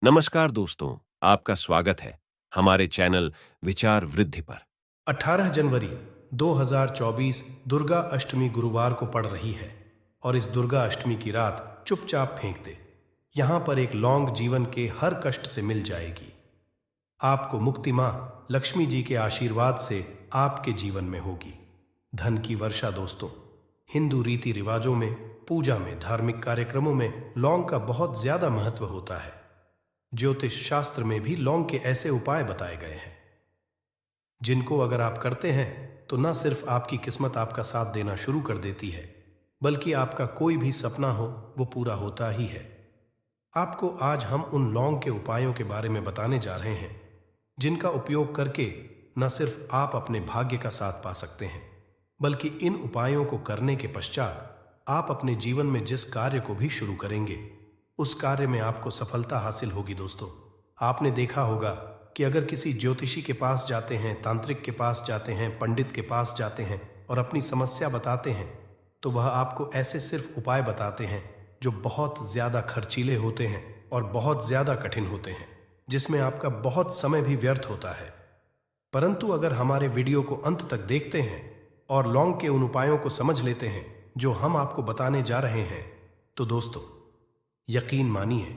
नमस्कार दोस्तों, आपका स्वागत है हमारे चैनल विचार वृद्धि पर। 18 जनवरी 2024 दुर्गा अष्टमी गुरुवार को पड़ रही है और इस दुर्गा अष्टमी की रात चुपचाप फेंक दे। यहां पर एक लौंग जीवन के हर कष्ट से मिल जाएगी। आपको मुक्ति मां लक्ष्मी जी के आशीर्वाद से आपके जीवन में होगी धन की वर्षा। दोस्तों, हिंदू रीति रिवाजों में, पूजा में, धार्मिक कार्यक्रमों में लौंग का बहुत ज्यादा महत्व होता है। ज्योतिष शास्त्र में भी लौंग के ऐसे उपाय बताए गए हैं जिनको अगर आप करते हैं तो न सिर्फ आपकी किस्मत आपका साथ देना शुरू कर देती है, बल्कि आपका कोई भी सपना हो वो पूरा होता ही है। आपको आज हम उन लौंग के उपायों के बारे में बताने जा रहे हैं जिनका उपयोग करके न सिर्फ आप अपने भाग्य का साथ पा सकते हैं, बल्कि इन उपायों को करने के पश्चात आप अपने जीवन में जिस कार्य को भी शुरू करेंगे उस कार्य में आपको सफलता हासिल होगी। दोस्तों, आपने देखा होगा कि अगर किसी ज्योतिषी के पास जाते हैं, तांत्रिक के पास जाते हैं, पंडित के पास जाते हैं और अपनी समस्या बताते हैं तो वह आपको ऐसे सिर्फ उपाय बताते हैं जो बहुत ज्यादा खर्चीले होते हैं और बहुत ज्यादा कठिन होते हैं, जिसमें आपका बहुत समय भी व्यर्थ होता है। परंतु अगर हमारे वीडियो को अंत तक देखते हैं और लौंग के उन उपायों को समझ लेते हैं जो हम आपको बताने जा रहे हैं, तो दोस्तों यकीन मानिए,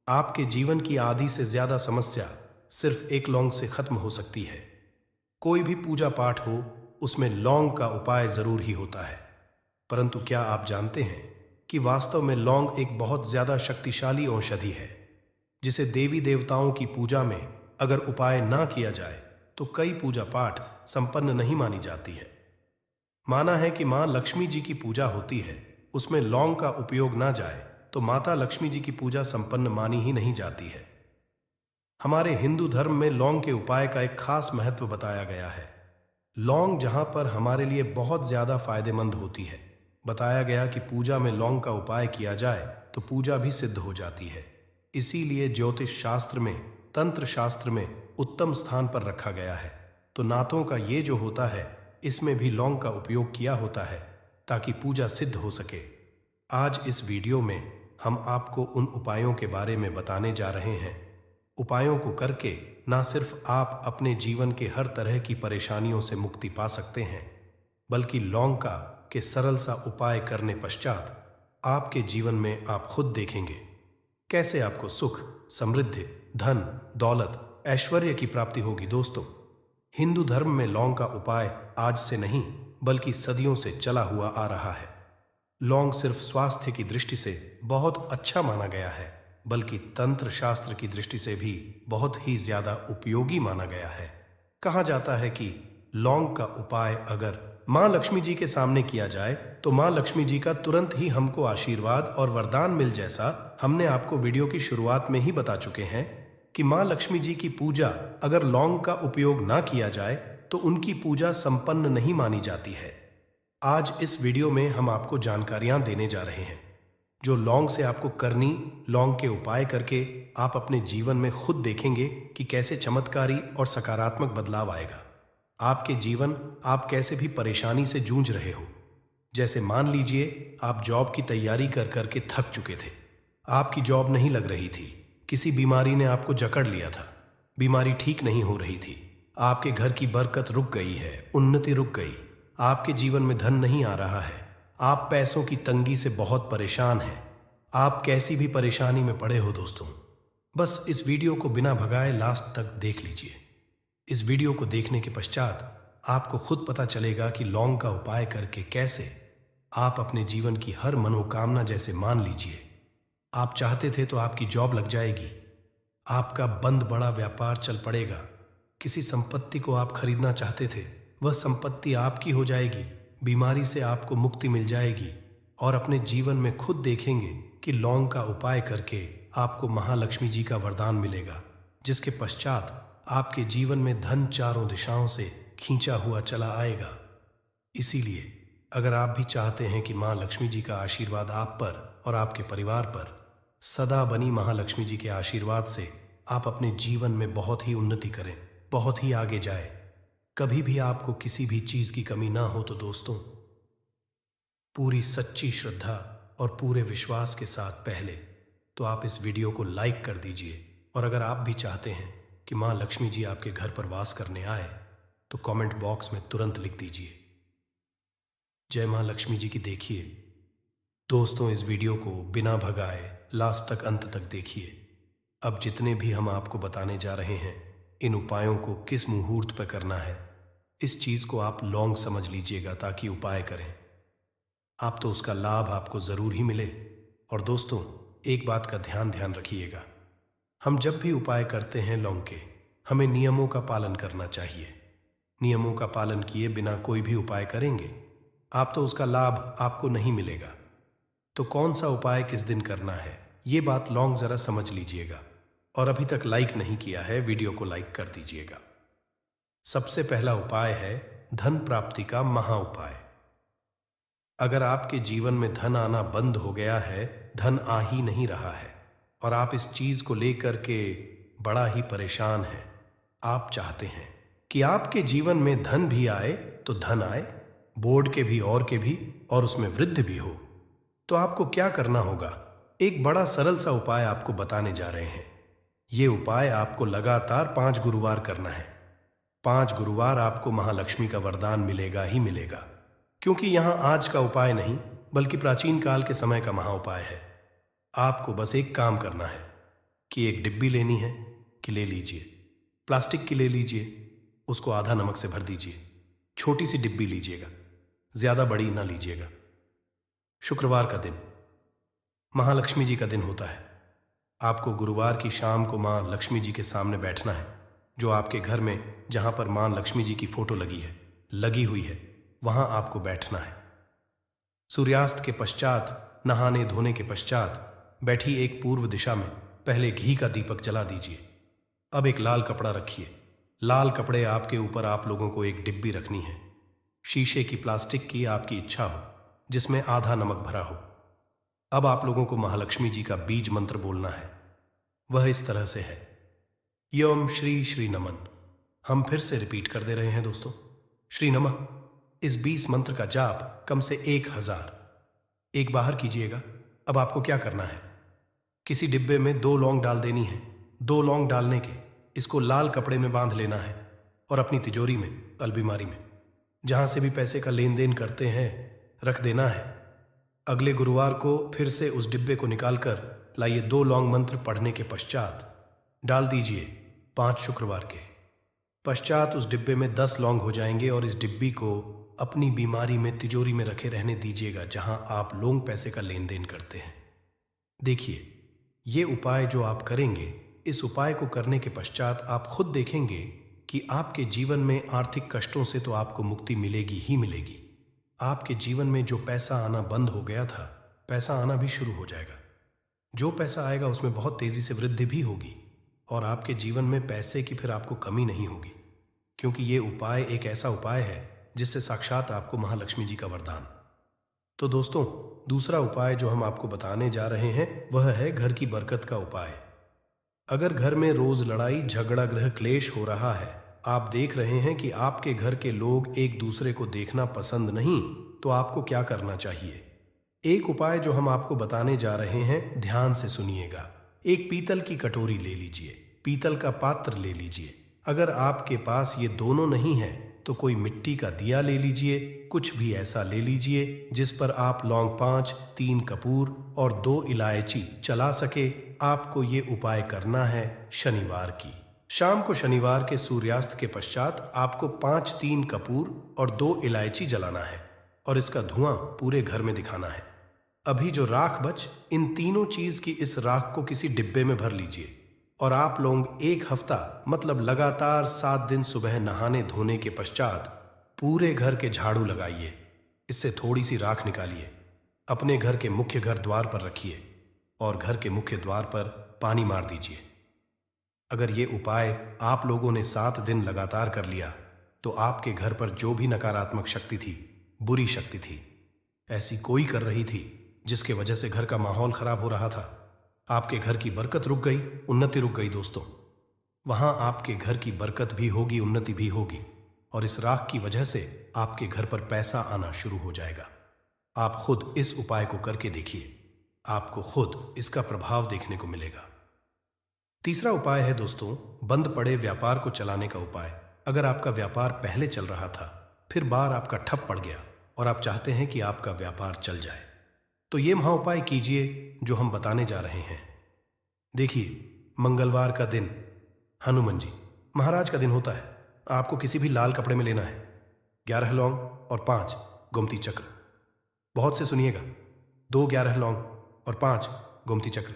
आपके जीवन की आधी से ज्यादा समस्या सिर्फ एक लौंग से खत्म हो सकती है। कोई भी पूजा पाठ हो, उसमें लौंग का उपाय जरूर ही होता है। परंतु क्या आप जानते हैं कि वास्तव में लौंग एक बहुत ज्यादा शक्तिशाली औषधि है, जिसे देवी देवताओं की पूजा में अगर उपाय ना किया जाए तो कई पूजा पाठ संपन्न नहीं मानी जाती है। माना है कि मां लक्ष्मी जी की पूजा होती है, उसमें लौंग का उपयोग ना जाए तो माता लक्ष्मी जी की पूजा संपन्न मानी ही नहीं जाती है। हमारे हिंदू धर्म में लौंग के उपाय का एक खास महत्व बताया गया है। लौंग जहां पर हमारे लिए बहुत ज्यादा फायदेमंद होती है, बताया गया कि पूजा में लौंग का उपाय किया जाए तो पूजा भी सिद्ध हो जाती है। इसीलिए ज्योतिष शास्त्र में, तंत्र शास्त्र में उत्तम स्थान पर रखा गया है। तो नातों का ये जो होता है, इसमें भी लौंग का उपयोग किया होता है ताकि पूजा सिद्ध हो सके। आज इस वीडियो में हम आपको उन उपायों के बारे में बताने जा रहे हैं। उपायों को करके ना सिर्फ आप अपने जीवन के हर तरह की परेशानियों से मुक्ति पा सकते हैं, बल्कि लौंग का के सरल सा उपाय करने पश्चात आपके जीवन में आप खुद देखेंगे कैसे आपको सुख, समृद्धि, धन, दौलत, ऐश्वर्य की प्राप्ति होगी। दोस्तों, हिंदू धर्म में लौंग का उपाय आज से नहीं बल्कि सदियों से चला हुआ आ रहा है। लौंग सिर्फ स्वास्थ्य की दृष्टि से बहुत अच्छा माना गया है, बल्कि तंत्र शास्त्र की दृष्टि से भी बहुत ही ज्यादा उपयोगी माना गया है। कहा जाता है कि लौंग का उपाय अगर मां लक्ष्मी जी के सामने किया जाए तो मां लक्ष्मी जी का तुरंत ही हमको आशीर्वाद और वरदान मिल, जैसा हमने आपको वीडियो की शुरुआत में ही बता चुके हैं कि मां लक्ष्मी जी की पूजा अगर लौंग का उपयोग ना किया जाए तो उनकी पूजा संपन्न नहीं मानी जाती है। आज इस वीडियो में हम आपको जानकारियां देने जा रहे हैं जो लौंग से आपको करनी, लौंग के उपाय करके आप अपने जीवन में खुद देखेंगे कि कैसे चमत्कारी और सकारात्मक बदलाव आएगा। आपके जीवन, आप कैसे भी परेशानी से जूझ रहे हो, जैसे मान लीजिए आप जॉब की तैयारी कर करके थक चुके थे, आपकी जॉब नहीं लग रही थी, किसी बीमारी ने आपको जकड़ लिया था, बीमारी ठीक नहीं हो रही थी, आपके घर की बरकत रुक गई है, उन्नति रुक गई, आपके जीवन में धन नहीं आ रहा है, आप पैसों की तंगी से बहुत परेशान हैं, आप कैसी भी परेशानी में पड़े हो। दोस्तों, बस इस वीडियो को बिना भगाए लास्ट तक देख लीजिए। इस वीडियो को देखने के पश्चात आपको खुद पता चलेगा कि लौंग का उपाय करके कैसे आप अपने जीवन की हर मनोकामना, जैसे मान लीजिए आप चाहते थे तो आपकी जॉब लग जाएगी, आपका बंद बड़ा व्यापार चल पड़ेगा, किसी संपत्ति को आप खरीदना चाहते थे वह संपत्ति आपकी हो जाएगी, बीमारी से आपको मुक्ति मिल जाएगी और अपने जीवन में खुद देखेंगे कि लौंग का उपाय करके आपको महालक्ष्मी जी का वरदान मिलेगा, जिसके पश्चात आपके जीवन में धन चारों दिशाओं से खींचा हुआ चला आएगा। इसीलिए अगर आप भी चाहते हैं कि मां लक्ष्मी जी का आशीर्वाद आप पर और आपके परिवार पर सदा बनी महालक्ष्मी जी के आशीर्वाद से आप अपने जीवन में बहुत ही उन्नति करें, बहुत ही आगे जाए, कभी भी आपको किसी भी चीज की कमी ना हो, तो दोस्तों पूरी सच्ची श्रद्धा और पूरे विश्वास के साथ पहले तो आप इस वीडियो को लाइक कर दीजिए। और अगर आप भी चाहते हैं कि माँ लक्ष्मी जी आपके घर पर वास करने आए तो कमेंट बॉक्स में तुरंत लिख दीजिए जय माँ लक्ष्मी जी की। देखिए दोस्तों, इस वीडियो को बिना भगाए लास्ट तक अंत तक देखिए। अब जितने भी हम आपको बताने जा रहे हैं, इन उपायों को किस मुहूर्त पर करना है, इस चीज को आप लॉन्ग समझ लीजिएगा ताकि उपाय करें आप तो उसका लाभ आपको जरूर ही मिले। और दोस्तों, एक बात का ध्यान ध्यान रखिएगा, हम जब भी उपाय करते हैं लौंग के, हमें नियमों का पालन करना चाहिए। नियमों का पालन किए बिना कोई भी उपाय करेंगे आप तो उसका लाभ आपको नहीं मिलेगा। तो कौन सा उपाय किस दिन करना है, ये बात लौंग जरा समझ लीजिएगा। और अभी तक लाइक नहीं किया है, वीडियो को लाइक कर दीजिएगा। सबसे पहला उपाय है धन प्राप्ति का महा उपाय। अगर आपके जीवन में धन आना बंद हो गया है, धन आ ही नहीं रहा है और आप इस चीज को लेकर के बड़ा ही परेशान हैं, आप चाहते हैं कि आपके जीवन में धन भी आए तो धन आए, बोर्ड के भी और उसमें वृद्धि भी हो, तो आपको क्या करना होगा? एक बड़ा सरल सा उपाय आपको बताने जा रहे हैं। ये उपाय आपको लगातार 5 गुरुवार करना है। 5 गुरुवार आपको महालक्ष्मी का वरदान मिलेगा ही मिलेगा, क्योंकि यहां आज का उपाय नहीं बल्कि प्राचीन काल के समय का महा उपाय है। आपको बस एक काम करना है कि एक डिब्बी लेनी है कि ले लीजिए, प्लास्टिक की ले लीजिए, उसको आधा नमक से भर दीजिए। छोटी सी डिब्बी लीजिएगा, ज्यादा बड़ी ना लीजिएगा। शुक्रवार का दिन महालक्ष्मी जी का दिन होता है। आपको गुरुवार की शाम को मां लक्ष्मी जी के सामने बैठना है। जो आपके घर में जहां पर मां लक्ष्मी जी की फोटो लगी हुई है, वहां आपको बैठना है। सूर्यास्त के पश्चात, नहाने धोने के पश्चात बैठी एक पूर्व दिशा में पहले घी का दीपक जला दीजिए। अब एक लाल कपड़ा रखिए। लाल कपड़े आपके ऊपर आप लोगों को एक डिब्बी रखनी है, शीशे की, प्लास्टिक की, आपकी इच्छा हो, जिसमें आधा नमक भरा हो। अब आप लोगों को महालक्ष्मी जी का बीज मंत्र बोलना है। वह इस तरह से है, यम श्री श्री नमन। हम फिर से रिपीट कर दे रहे हैं दोस्तों, श्री नमः। इस 20 मंत्र का जाप कम से 1000 एक बाहर कीजिएगा। अब आपको क्या करना है, किसी डिब्बे में 2 लौंग डाल देनी है। 2 लौंग डालने के इसको लाल कपड़े में बांध लेना है और अपनी तिजोरी में, अलमारी में, जहां से भी पैसे का लेन देन करते हैं, रख देना है। अगले गुरुवार को फिर से उस डिब्बे को निकालकर लाइए। 2 लौंग मंत्र पढ़ने के पश्चात डाल दीजिए। 5 शुक्रवार के पश्चात उस डिब्बे में 10 लौंग हो जाएंगे और इस डिब्बी को अपनी बीमारी में, तिजोरी में रखे रहने दीजिएगा, जहां आप लौंग पैसे का लेन देन करते हैं। देखिए, ये उपाय जो आप करेंगे, इस उपाय को करने के पश्चात आप खुद देखेंगे कि आपके जीवन में आर्थिक कष्टों से तो आपको मुक्ति मिलेगी ही मिलेगी। आपके जीवन में जो पैसा आना बंद हो गया था, पैसा आना भी शुरू हो जाएगा। जो पैसा आएगा उसमें बहुत तेजी से वृद्धि भी होगी और आपके जीवन में पैसे की फिर आपको कमी नहीं होगी, क्योंकि ये उपाय एक ऐसा उपाय है जिससे साक्षात आपको महालक्ष्मी जी का वरदान। तो दोस्तों, दूसरा उपाय जो हम आपको बताने जा रहे हैं वह है घर की बरकत का उपाय। अगर घर में रोज लड़ाई झगड़ा गृह क्लेश हो रहा है, आप देख रहे हैं कि आपके घर के लोग एक दूसरे को देखना पसंद नहीं, तो आपको क्या करना चाहिए? एक उपाय जो हम आपको बताने जा रहे हैं, ध्यान से सुनिएगा। एक पीतल की कटोरी ले लीजिए, पीतल का पात्र ले लीजिए। अगर आपके पास ये दोनों नहीं है तो कोई मिट्टी का दिया ले लीजिए, कुछ भी ऐसा ले लीजिए जिस पर आप लौंग 5, 3 कपूर और 2 इलायची चला सके। आपको ये उपाय करना है शनिवार की शाम को। शनिवार के सूर्यास्त के पश्चात आपको 5, 3 कपूर और 2 इलायची जलाना है और इसका धुआं पूरे घर में दिखाना है। अभी जो राख बच, इन तीनों चीज की इस राख को किसी डिब्बे में भर लीजिए और आप लोग 1 हफ्ता मतलब लगातार 7 दिन सुबह नहाने धोने के पश्चात पूरे घर के झाड़ू लगाइए। इससे थोड़ी सी राख निकालिए, अपने घर के मुख्य घर द्वार पर रखिए और घर के मुख्य द्वार पर पानी मार दीजिए। अगर ये उपाय आप लोगों ने 7 दिन लगातार कर लिया तो आपके घर पर जो भी नकारात्मक शक्ति थी, बुरी शक्ति थी, ऐसी कोई कर रही थी जिसके वजह से घर का माहौल खराब हो रहा था, आपके घर की बरकत रुक गई, उन्नति रुक गई। दोस्तों, वहां आपके घर की बरकत भी होगी, उन्नति भी होगी और इस राख की वजह से आपके घर पर पैसा आना शुरू हो जाएगा। आप खुद इस उपाय को करके देखिए, आपको खुद इसका प्रभाव देखने को मिलेगा। तीसरा उपाय है दोस्तों, बंद पड़े व्यापार को चलाने का उपाय। अगर आपका व्यापार पहले चल रहा था, फिर बार आपका ठप पड़ गया और आप चाहते हैं कि आपका व्यापार चल जाए, तो ये महा उपाय कीजिए जो हम बताने जा रहे हैं। देखिए, मंगलवार का दिन हनुमान जी महाराज का दिन होता है। आपको किसी भी लाल कपड़े में लेना है 11 लौंग और 5 गोमती चक्र। बहुत से सुनिएगा, 2 11 लौंग और 5 गोमती चक्र,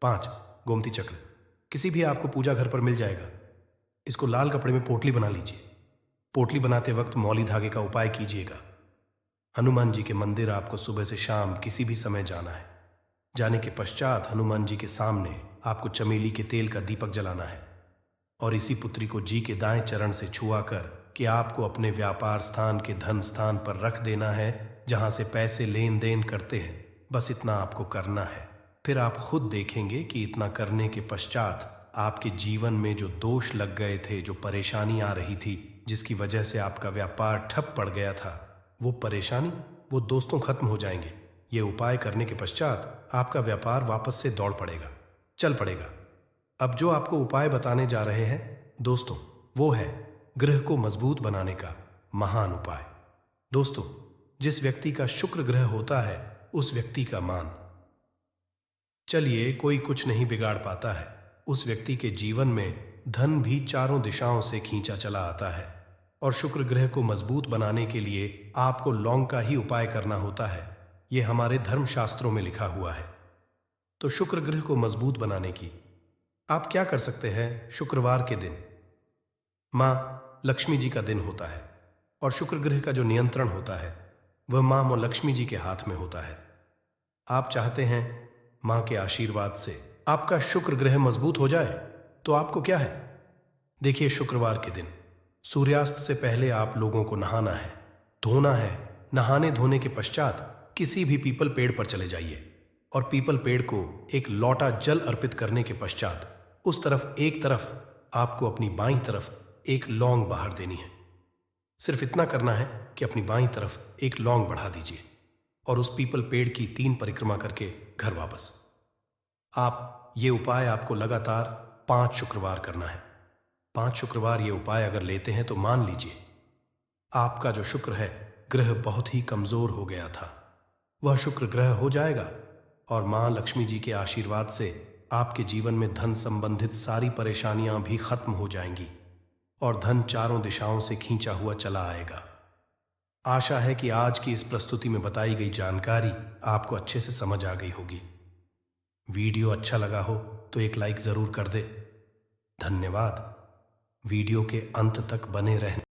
5 गोमती चक्र किसी भी आपको पूजा घर पर मिल जाएगा। इसको लाल कपड़े में पोटली बना लीजिए। पोटली बनाते वक्त मौली धागे का उपाय कीजिएगा। हनुमान जी के मंदिर आपको सुबह से शाम किसी भी समय जाना है। जाने के पश्चात हनुमान जी के सामने आपको चमेली के तेल का दीपक जलाना है और इसी पुत्री को जी के दाएं चरण से छुआ कर कि आपको अपने व्यापार स्थान के धन स्थान पर रख देना है, जहां से पैसे लेन देन करते हैं। बस इतना आपको करना है। फिर आप खुद देखेंगे कि इतना करने के पश्चात आपके जीवन में जो दोष लग गए थे, जो परेशानी आ रही थी, जिसकी वजह से आपका व्यापार ठप पड़ गया था, वो परेशानी, वो दोस्तों खत्म हो जाएंगे। ये उपाय करने के पश्चात आपका व्यापार वापस से दौड़ पड़ेगा, चल पड़ेगा। अब जो आपको उपाय बताने जा रहे हैं दोस्तों, वो है ग्रह को मजबूत बनाने का महान उपाय। दोस्तों, जिस व्यक्ति का शुक्र ग्रह होता है, उस व्यक्ति का मान, चलिए कोई कुछ नहीं बिगाड़ पाता है। उस व्यक्ति के जीवन में धन भी चारों दिशाओं से खींचा चला आता है। और शुक्र ग्रह को मजबूत बनाने के लिए आपको लौंग का ही उपाय करना होता है। यह हमारे धर्मशास्त्रों में लिखा हुआ है। तो शुक्र ग्रह को मजबूत बनाने की आप क्या कर सकते हैं? शुक्रवार के दिन मां लक्ष्मी जी का दिन होता है और शुक्र ग्रह का जो नियंत्रण होता है वह मां लक्ष्मी जी के हाथ में होता है। आप चाहते हैं मां के आशीर्वाद से आपका शुक्र ग्रह मजबूत हो जाए, तो आपको क्या है? देखिए, शुक्रवार के दिन सूर्यास्त से पहले आप लोगों को नहाना है, धोना है। नहाने धोने के पश्चात किसी भी पीपल पेड़ पर चले जाइए और पीपल पेड़ को एक लोटा जल अर्पित करने के पश्चात उस तरफ एक तरफ आपको अपनी बाईं तरफ एक लौंग बाहर देनी है। सिर्फ इतना करना है कि अपनी बाईं तरफ एक लौंग बढ़ा दीजिए और उस पीपल पेड़ की 3 परिक्रमा करके घर वापस। आप ये उपाय आपको लगातार 5 शुक्रवार करना है। 5 शुक्रवार ये उपाय अगर लेते हैं तो मान लीजिए आपका जो शुक्र है ग्रह बहुत ही कमजोर हो गया था, वह शुक्र ग्रह हो जाएगा और मां लक्ष्मी जी के आशीर्वाद से आपके जीवन में धन संबंधित सारी परेशानियां भी खत्म हो जाएंगी और धन चारों दिशाओं से खींचा हुआ चला आएगा। आशा है कि आज की इस प्रस्तुति में बताई गई जानकारी आपको अच्छे से समझ आ गई होगी। वीडियो अच्छा लगा हो तो एक लाइक जरूर कर दे। धन्यवाद वीडियो के अंत तक बने रहने।